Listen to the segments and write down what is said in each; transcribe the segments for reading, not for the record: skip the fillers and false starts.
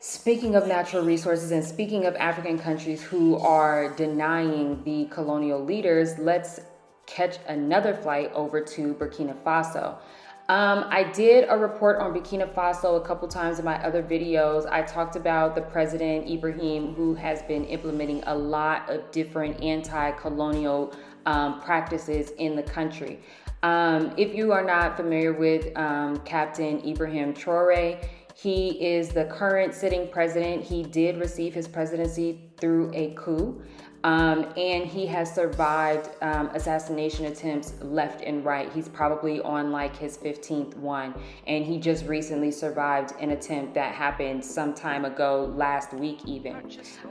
Speaking of natural resources and speaking of African countries who are denying the colonial leaders, let's catch another flight over to Burkina Faso. I did a report on Burkina Faso a couple times in my other videos. I talked about the president, Ibrahim, who has been implementing a lot of different anti-colonial practices in the country. If you are not familiar with Captain Ibrahim Traore, he is the current sitting president. He did receive his presidency through a coup. And he has survived assassination attempts left and right. He's probably on like his 15th one. And he just recently survived an attempt that happened some time ago, last week even.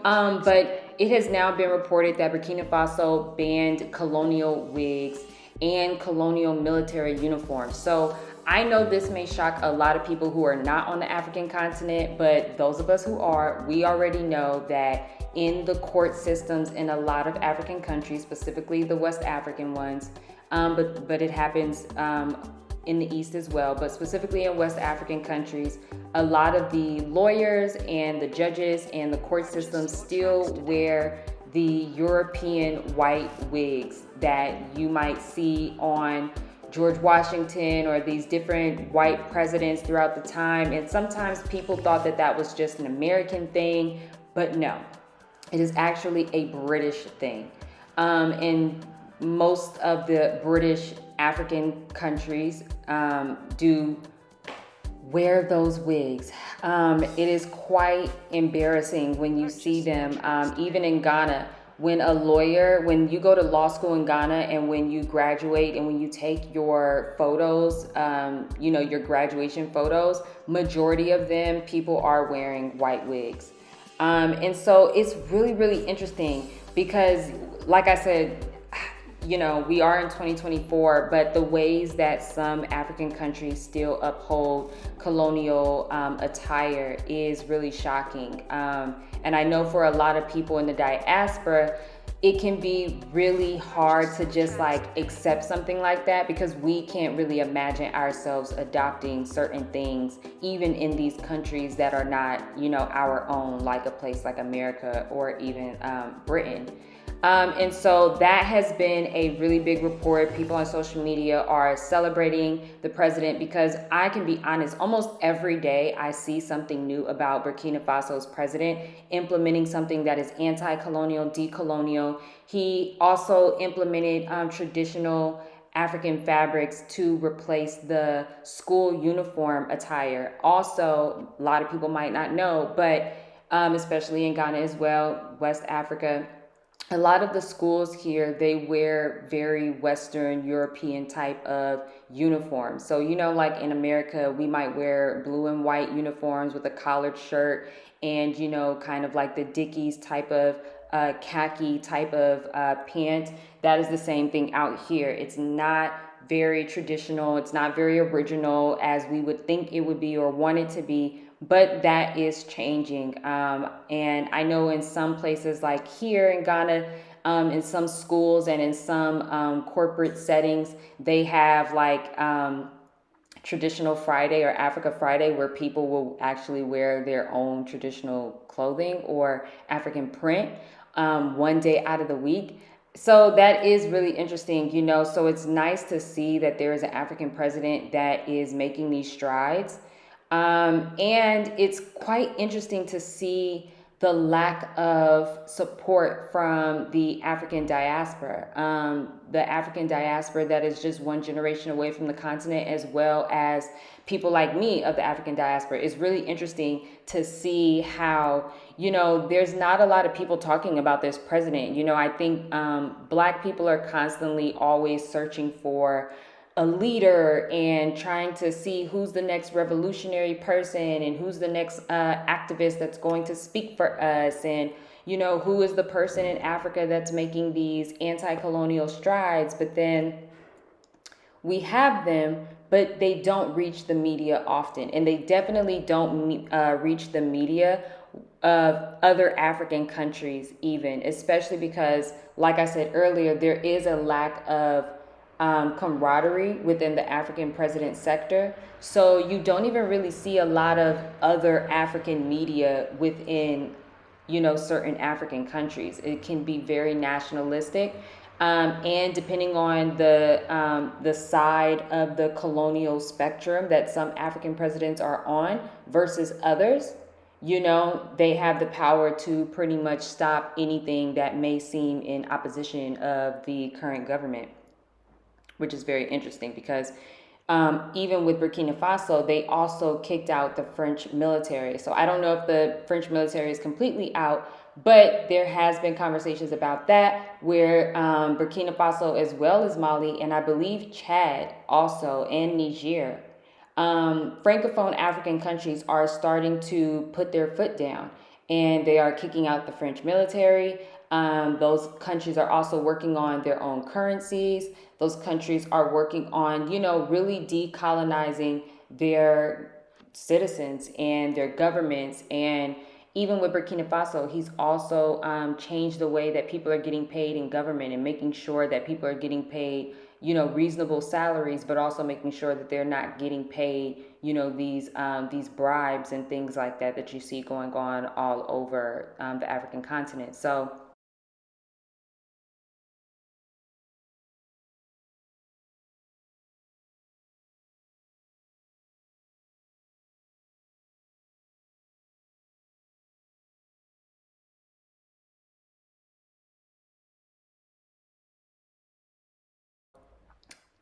But it has now been reported that Burkina Faso banned colonial wigs and colonial military uniforms. So I know this may shock a lot of people who are not on the African continent, but those of us who are, we already know that in the court systems in a lot of African countries, specifically the West African ones, but it happens in the East as well, but specifically in West African countries, a lot of the lawyers and the judges and the court systems still wear the European white wigs that you might see on George Washington or these different white presidents throughout the time. And sometimes people thought that that was just an American thing, but no, it is actually a British thing. And most of the British African countries do wear those wigs. It is quite embarrassing when you see them, even in Ghana. When you go to law school in Ghana and when you graduate and when you take your photos, your graduation photos, majority of them, people are wearing white wigs. And so it's really, really interesting because, like I said, we are in 2024, but the ways that some African countries still uphold colonial attire is really shocking. And I know for a lot of people in the diaspora, it can be really hard to just accept something like that because we can't really imagine ourselves adopting certain things, even in these countries that are not, our own, like a place like America or even Britain. And so that has been a really big report. People on social media are celebrating the president because I can be honest, almost every day I see something new about Burkina Faso's president implementing something that is anti-colonial, decolonial. He also implemented traditional African fabrics to replace the school uniform attire. Also, a lot of people might not know, but especially in Ghana as well, West Africa, a lot of the schools here, they wear very Western European type of uniforms. So, like in America, we might wear blue and white uniforms with a collared shirt and, kind of like the Dickies type of khaki type of pant. That is the same thing out here. It's not very traditional. It's not very original as we would think it would be or want it to be. But that is changing. And I know in some places like here in Ghana, in some schools and in some corporate settings, they have traditional Friday or Africa Friday where people will actually wear their own traditional clothing or African print one day out of the week. So that is really interesting, so it's nice to see that there is an African president that is making these strides. And it's quite interesting to see the lack of support from the African diaspora. The African diaspora that is just one generation away from the continent, as well as people like me of the African diaspora. It's really interesting to see how, there's not a lot of people talking about this president. I think Black people are constantly always searching for a leader and trying to see who's the next revolutionary person and who's the next activist that's going to speak for us, and who is the person in Africa that's making these anti-colonial strides. But then we have them, but they don't reach the media often, and they definitely don't reach the media of other African countries even, especially because, like I said earlier, there is a lack of camaraderie within the African president sector. So you don't even really see a lot of other African media within, certain African countries. It can be very nationalistic. And depending on the side of the colonial spectrum that some African presidents are on versus others, they have the power to pretty much stop anything that may seem in opposition of the current government, which is very interesting because even with Burkina Faso, they also kicked out the French military. So I don't know if the French military is completely out, but there has been conversations about that where Burkina Faso, as well as Mali, and I believe Chad also, and Niger, Francophone African countries are starting to put their foot down and they are kicking out the French military. Those countries are also working on their own currencies. Those countries are working on, really decolonizing their citizens and their governments. And even with Burkina Faso, he's also changed the way that people are getting paid in government and making sure that people are getting paid, reasonable salaries, but also making sure that they're not getting paid, these bribes and things like that that you see going on all over the African continent. So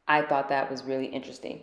I thought that was really interesting.